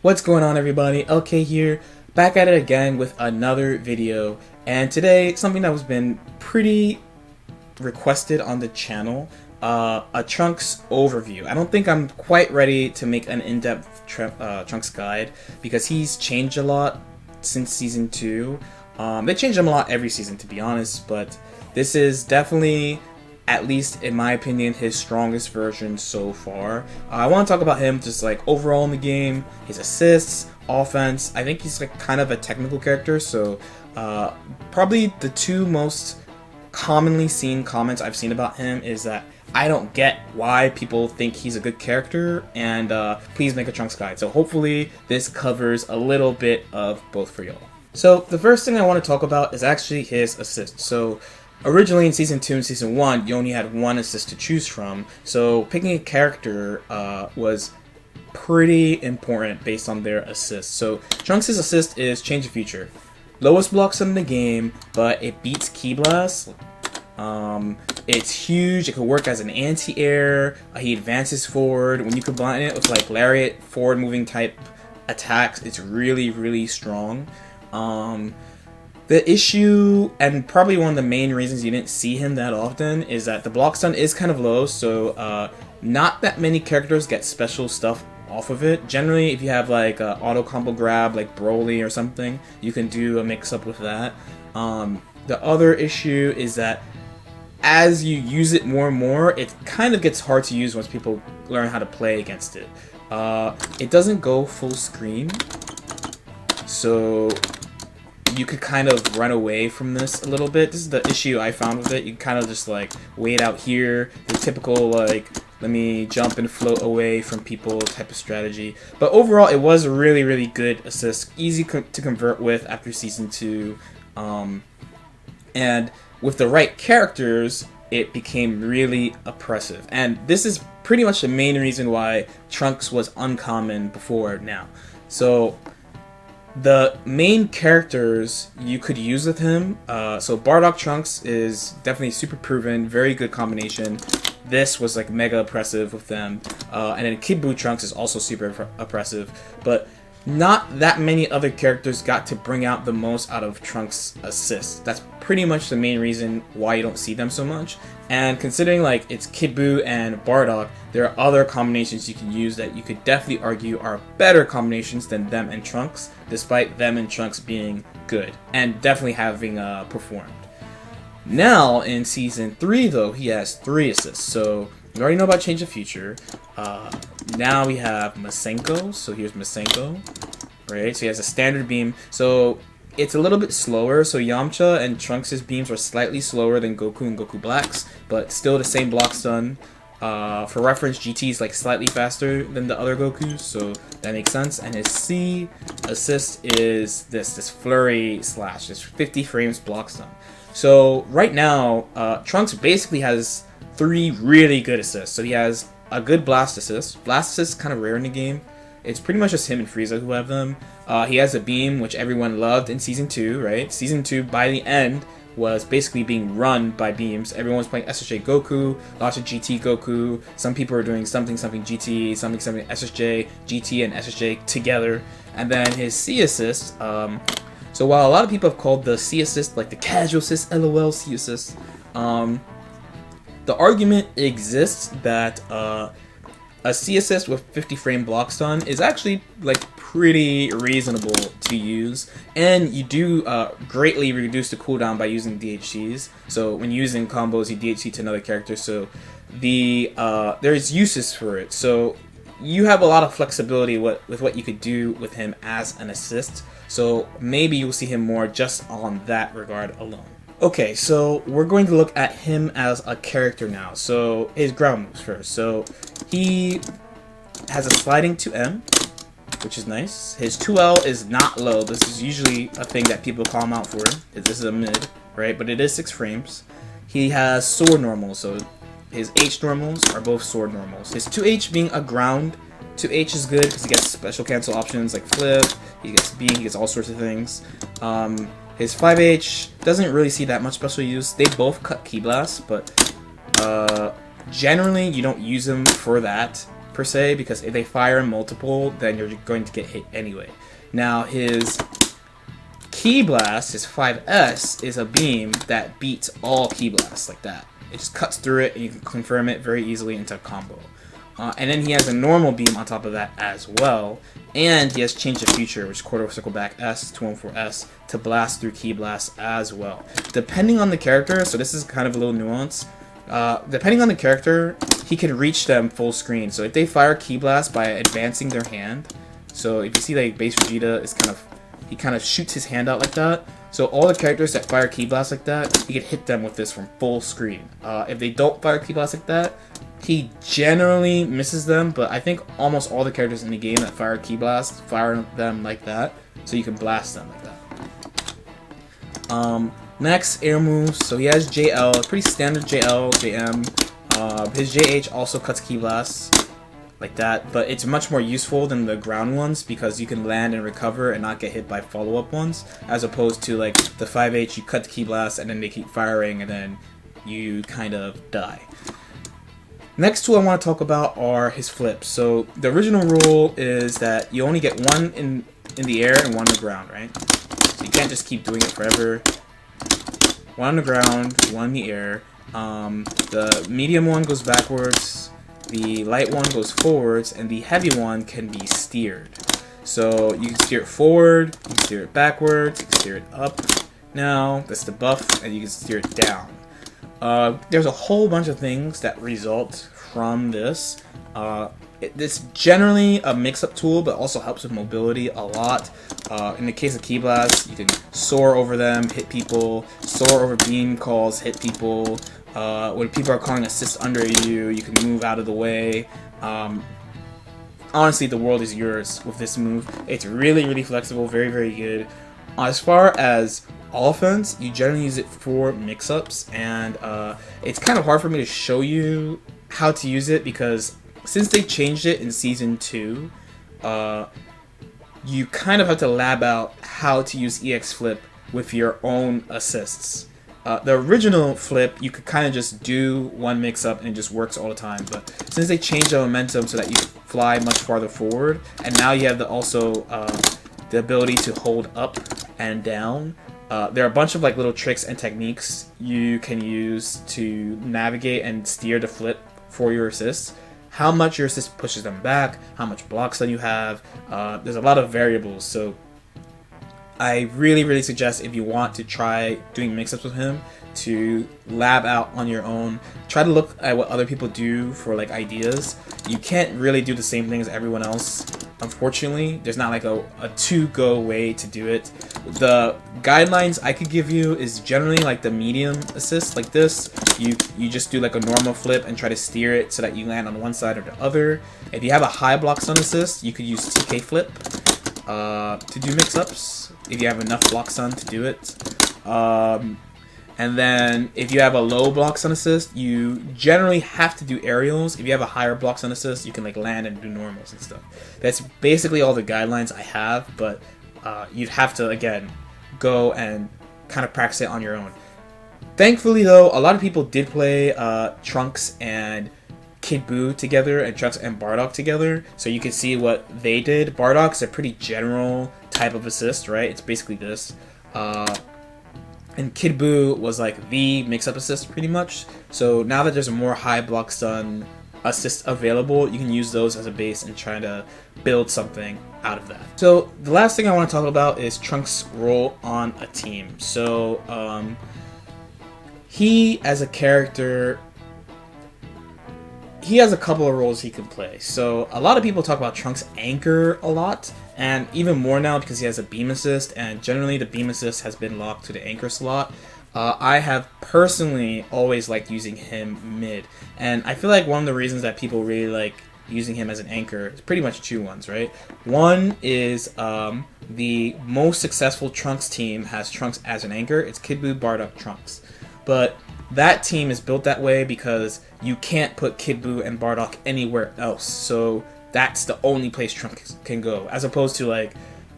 What's going on, everybody? LK here, back at it again with another video, and today something that was been pretty requested on the channel, a Trunks overview. I don't think I'm quite ready to make an in-depth Trunks guide because he's changed a lot since season 2. They changed him a lot every season, to be honest, but this is definitely, at least in my opinion, his strongest version so far. I want to talk about him just like overall in the game, his assists, offense. I think he's like kind of a technical character, so probably the two most commonly seen comments I've seen about him is that I don't get why people think he's a good character, and please make a Trunks guide. So hopefully this covers a little bit of both for y'all. So the first thing I want to talk about is actually his assist. So originally in Season 2 and Season 1, you only had one assist to choose from, so picking a character was pretty important based on their assist. So Trunks' assist is Change the Future. Lowest block stun in the game, but it beats Ki Blast. It's huge, it can work as an anti-air, he advances forward. When you combine it with like Lariat, forward moving type attacks, it's really, really strong. The issue, and probably one of the main reasons you didn't see him that often, is that the block stun is kind of low, so not that many characters get special stuff off of it. Generally, if you have like auto combo grab, like Broly or something, you can do a mix-up with that. The other issue is that as you use it more and more, it kind of gets hard to use once people learn how to play against it. It doesn't go full screen, so you could kind of run away from this a little bit. This is the issue I found with it. You kind of just like wait out here, the typical like let me jump and float away from people type of strategy. But overall, it was a really, really good assist, easy to convert with after Season 2, and with the right characters, it became really oppressive. And this is pretty much the main reason why Trunks was uncommon before now. So the main characters you could use with him, so Bardock Trunks is definitely super proven, very good combination. This was like mega oppressive with them, and then Kid Buu Trunks is also super oppressive, but not that many other characters got to bring out the most out of Trunks' assists. That's pretty much the main reason why you don't see them so much. And considering like it's Kid Buu and Bardock, there are other combinations you can use that you could definitely argue are better combinations than them and Trunks, despite them and Trunks being good and definitely having performed. Now in Season 3 though, he has 3 assists. So you already know about Change the Future. Now we have Masenko. So here's Masenko, right? So he has a standard beam. So it's a little bit slower. So Yamcha and Trunks' beams are slightly slower than Goku and Goku Black's, but still the same block stun. For reference, GT is like slightly faster than the other Gokus, so that makes sense. And his C assist is this flurry slash, this 50 frames block stun. So right now, Trunks basically has 3 really good assists. So he has a good blast assist. Blast assist is kind of rare in the game. It's pretty much just him and Frieza who have them. He has a beam, which everyone loved in Season 2, right? Season 2, by the end, was basically being run by beams. Everyone was playing SSJ Goku, lots of GT Goku. Some people are doing something GT, something SSJ, GT, and SSJ together. And then his C assist. So while a lot of people have called the C assist like the casual assist, LOL C assist, the argument exists that a C assist with 50 frame block stun is actually like pretty reasonable to use, and you do greatly reduce the cooldown by using DHCs. So when using combos, you DHC to another character, so there's uses for it. So you have a lot of flexibility with what you could do with him as an assist, so maybe you'll see him more just on that regard alone. Okay, so we're going to look at him as a character now. So his ground moves first. So he has a sliding 2M, which is nice. His 2L is not low. This is usually a thing that people call him out for. This is a mid, right? But it is 6 frames. He has sword normals, so his H normals are both sword normals. His 2H being a ground, 2H is good because he gets special cancel options like flip, he gets beam, he gets all sorts of things. His 5H doesn't really see that much special use. They both cut Ki Blast, but generally you don't use them for that per se, because if they fire multiple, then you're going to get hit anyway. Now his Ki Blast, his 5S, is a beam that beats all Ki Blasts like that. It just cuts through it, and you can confirm it very easily into a combo. And then he has a normal beam on top of that as well, and he has Change the Future, which is quarter circle back S, 214S, to blast through Ki Blast as well. Depending on the character, so this is kind of a little nuance, depending on the character, he can reach them full screen. So if they fire Ki Blast by advancing their hand, so if you see like base Vegeta is he kind of shoots his hand out like that. So all the characters that fire Ki Blast like that, he can hit them with this from full screen. If they don't fire Ki Blast like that, he generally misses them, but I think almost all the characters in the game that fire Ki Blast fire them like that, so you can blast them like that. Next, air moves. So he has JL, pretty standard JL, JM. His JH also cuts Ki Blasts like that, but it's much more useful than the ground ones because you can land and recover and not get hit by follow-up ones, as opposed to like the 5H, you cut the Ki Blast and then they keep firing and then you kind of die. Next two I want to talk about are his flips. So the original rule is that you only get one in the air and one on the ground, right? So you can't just keep doing it forever. One on the ground, one in the air. The medium one goes backwards, the light one goes forwards, and the heavy one can be steered. So you can steer it forward, you can steer it backwards, you can steer it up. Now, that's the buff, and you can steer it down. There's a whole bunch of things that result from this. It's generally a mix-up tool, but also helps with mobility a lot. In the case of Ki Blast, you can soar over them, hit people, soar over beam calls, hit people. When people are calling assist under you, you can move out of the way. Honestly, the world is yours with this move. It's really, really flexible, very, very good. As far as offense, you generally use it for mix-ups, and it's kind of hard for me to show you how to use it because since they changed it in Season 2, you kind of have to lab out how to use EX Flip with your own assists. The original flip, you could kind of just do one mix-up and it just works all the time, but since they changed the momentum so that you fly much farther forward, and now you have also the ability to hold up and down, there are a bunch of like little tricks and techniques you can use to navigate and steer the flip for your assists. How much your assist pushes them back, how much block stun you have. There's a lot of variables, so I really, really suggest if you want to try doing mix-ups with him to lab out on your own. Try to look at what other people do for like ideas. You can't really do the same thing as everyone else. Unfortunately, there's not like a to-go way to do it. The guidelines I could give you is generally like the medium assist, like this. You just do like a normal flip and try to steer it so that you land on one side or the other. If you have a high block stun assist, you could use TK flip to do mix-ups, if you have enough block stun to do it. And then if you have a low block stun assist, you generally have to do aerials. If you have a higher block stun assist, you can like land and do normals and stuff. That's basically all the guidelines I have, but you'd have to, again, go and kind of practice it on your own. Thankfully, though, a lot of people did play Trunks and Kid Buu together and Trunks and Bardock together, so you can see what they did. Bardock's a pretty general type of assist, right? It's basically this. And Kid Buu was like the mix-up assist pretty much. So now that there's a more high block stun assist available, you can use those as a base and try to build something out of that. So the last thing I want to talk about is Trunks' role on a team. So he as a character, he has a couple of roles he can play. So a lot of people talk about Trunks' anchor a lot, and even more now because he has a beam assist, and generally the beam assist has been locked to the anchor slot. I have personally always liked using him mid, and I feel like one of the reasons that people really like using him as an anchor is pretty much two ones, right? One is the most successful Trunks team has Trunks as an anchor. It's Kid Buu, Bardock, Trunks. But that team is built that way because you can't put Kid Buu and Bardock anywhere else. So that's the only place Trunks can go. As opposed to like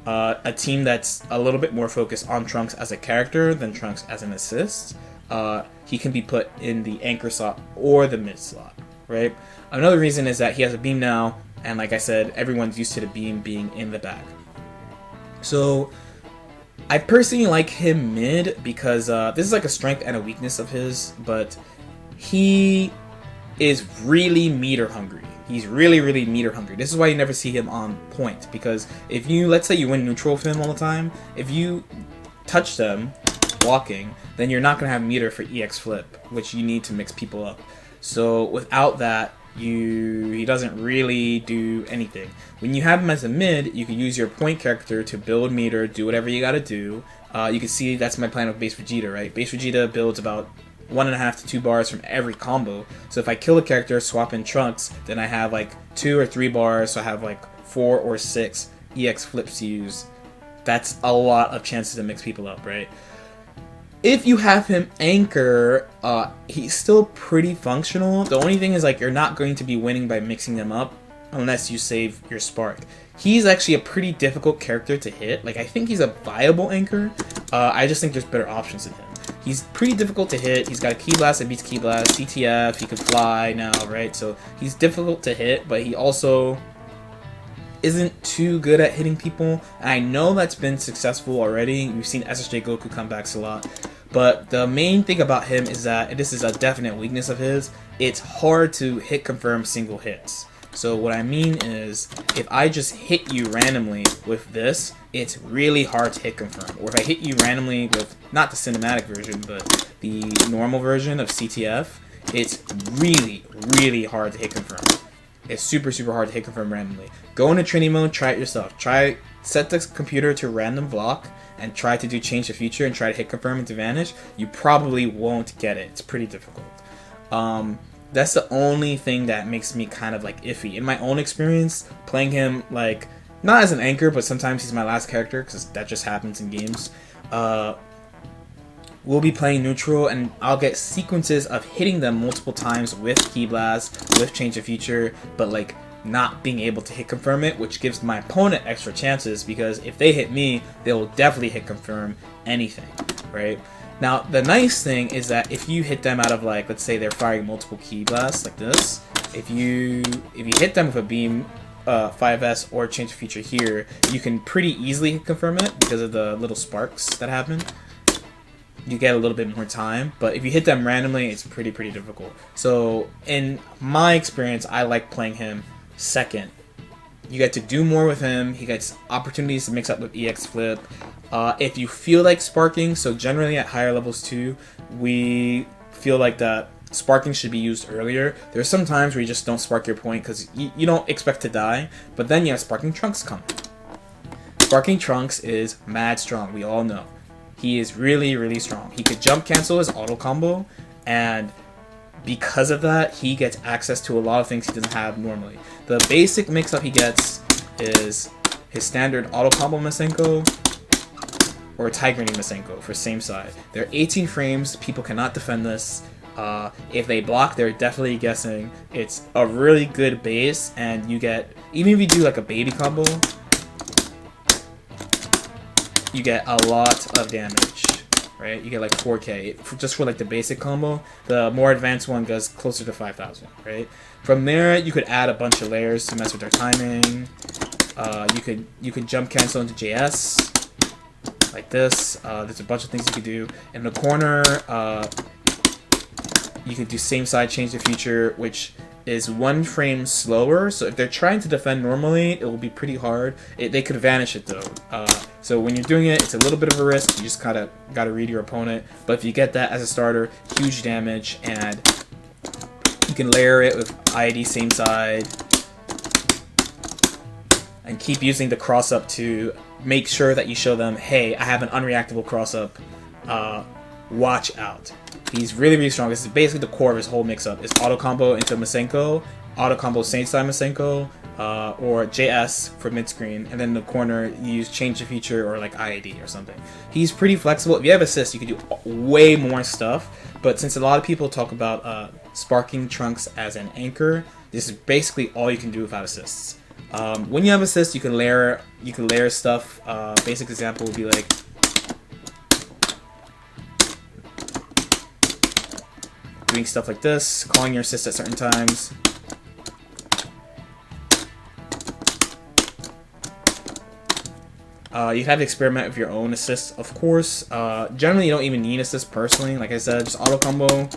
a team that's a little bit more focused on Trunks as a character than Trunks as an assist. He can be put in the anchor slot or the mid slot, right? Another reason is that he has a beam now, and like I said, everyone's used to the beam being in the back. So I personally like him mid because this is like a strength and a weakness of his, but he is really meter hungry. He's really meter hungry. This is why you never see him on point, because if you, let's say you win neutral with him all the time, if you touch them blocking, then you're not going to have meter for EX flip, which you need to mix people up. So without that, he doesn't really do anything. When you have him as a mid, you can use your point character to build meter, do whatever you gotta do. You can see that's my plan with base Vegeta, right? Base Vegeta builds about 1.5 to 2 bars from every combo. So if I kill a character, swap in Trunks, then I have like 2 or 3 bars, so I have like 4 or 6 EX flips to use. That's a lot of chances to mix people up, right? If you have him anchor, he's still pretty functional. The only thing is, like, you're not going to be winning by mixing them up unless you save your spark. He's actually a pretty difficult character to hit. Like, I think he's a viable anchor. I just think there's better options than him. He's pretty difficult to hit. He's got a Ki Blast that beats Ki Blast, CTF, he can fly now, right? So he's difficult to hit, but he also isn't too good at hitting people. And I know that's been successful already. We've seen SSJ Goku comebacks a lot. But the main thing about him is that, and this is a definite weakness of his, it's hard to hit confirm single hits. So what I mean is, if I just hit you randomly with this, it's really hard to hit confirm. Or if I hit you randomly with, not the cinematic version, but the normal version of CTF, it's really hard to hit confirm. It's super hard to hit confirm randomly. Go into training mode, try it yourself. Set the computer to random block and try to do change the future and try to hit confirm into vanish. You probably won't get it. It's pretty difficult. That's the only thing that makes me kind of like iffy. In my own experience, playing him like, not as an anchor, but sometimes he's my last character because that just happens in games. We'll be playing neutral and I'll get sequences of hitting them multiple times with Ki Blast, with change the future, but like not being able to hit confirm it, which gives my opponent extra chances because if they hit me, they will definitely hit confirm anything, right? Now, the nice thing is that if you hit them out of, like, let's say they're firing multiple Ki Blasts like this, if you hit them with a beam 5S or change the feature here, you can pretty easily hit confirm it because of the little sparks that happen. You get a little bit more time, but if you hit them randomly, it's pretty difficult. So, in my experience, I like playing him second. You get to do more with him. He gets opportunities to mix up with EX Flip. If you feel like sparking, so generally at higher levels too, we feel like that sparking should be used earlier. There's some times where you just don't spark your point because you don't expect to die, but then you have Sparking Trunks come. Sparking Trunks is mad strong, we all know. He is really strong. He could jump cancel his auto combo, and because of that, he gets access to a lot of things he doesn't have normally. The basic mix-up he gets is his standard auto combo Masenko or Tiger Knee Masenko for same side. They're 18 frames, people cannot defend this. If they block, they're definitely guessing. It's a really good base, and you get, even if you do like a baby combo, you get a lot of damage, right? You get like 4k just for like the basic combo. The more advanced one goes closer to 5,000, right? From there, you could add a bunch of layers to mess with their timing. You could jump cancel into JS like this. There's a bunch of things you could do. In the corner, you could do same side change the future, which is 1 frame slower. So if they're trying to defend normally, it will be pretty hard. They could vanish it though. So when you're doing it, it's a little bit of a risk. You just gotta read your opponent. But if you get that as a starter, huge damage, and you can layer it with IID same side, and keep using the cross up to make sure that you show them, hey, I have an unreactable cross up. Watch out. He's really strong. This is basically the core of his whole mix-up. Is auto combo into Masenko, auto combo same side Masenko, or JS for mid-screen, and then in the corner you use change the feature or like IID or something. He's pretty flexible. If you have assist, you can do way more stuff, but since a lot of people talk about Sparking Trunks as an anchor, this is basically all you can do without assists. When you have assists, you can layer stuff. Basic example would be like, doing stuff like this, calling your assist at certain times. You have to experiment with your own assists, of course. Generally, you don't even need assists personally. Like I said, just auto combo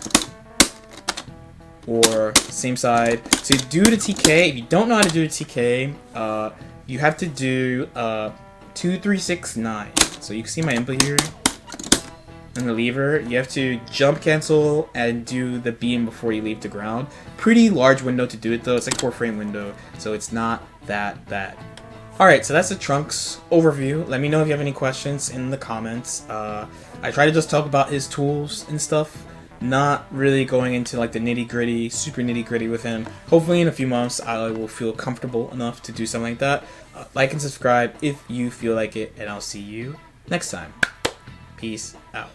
or same side. So you do the TK. If you don't know how to do the TK, you have to do 2, 3, 6, 9. So you can see my input here. And the lever, you have to jump cancel and do the beam before you leave the ground. Pretty large window to do it though. It's like 4-frame window, so it's not that bad. Alright, so that's the Trunks overview. Let me know if you have any questions in the comments. I try to just talk about his tools and stuff, not really going into like the nitty-gritty, super nitty-gritty with him. Hopefully in a few months I will feel comfortable enough to do something like that. Like and subscribe if you feel like it, and I'll see you next time. Peace out.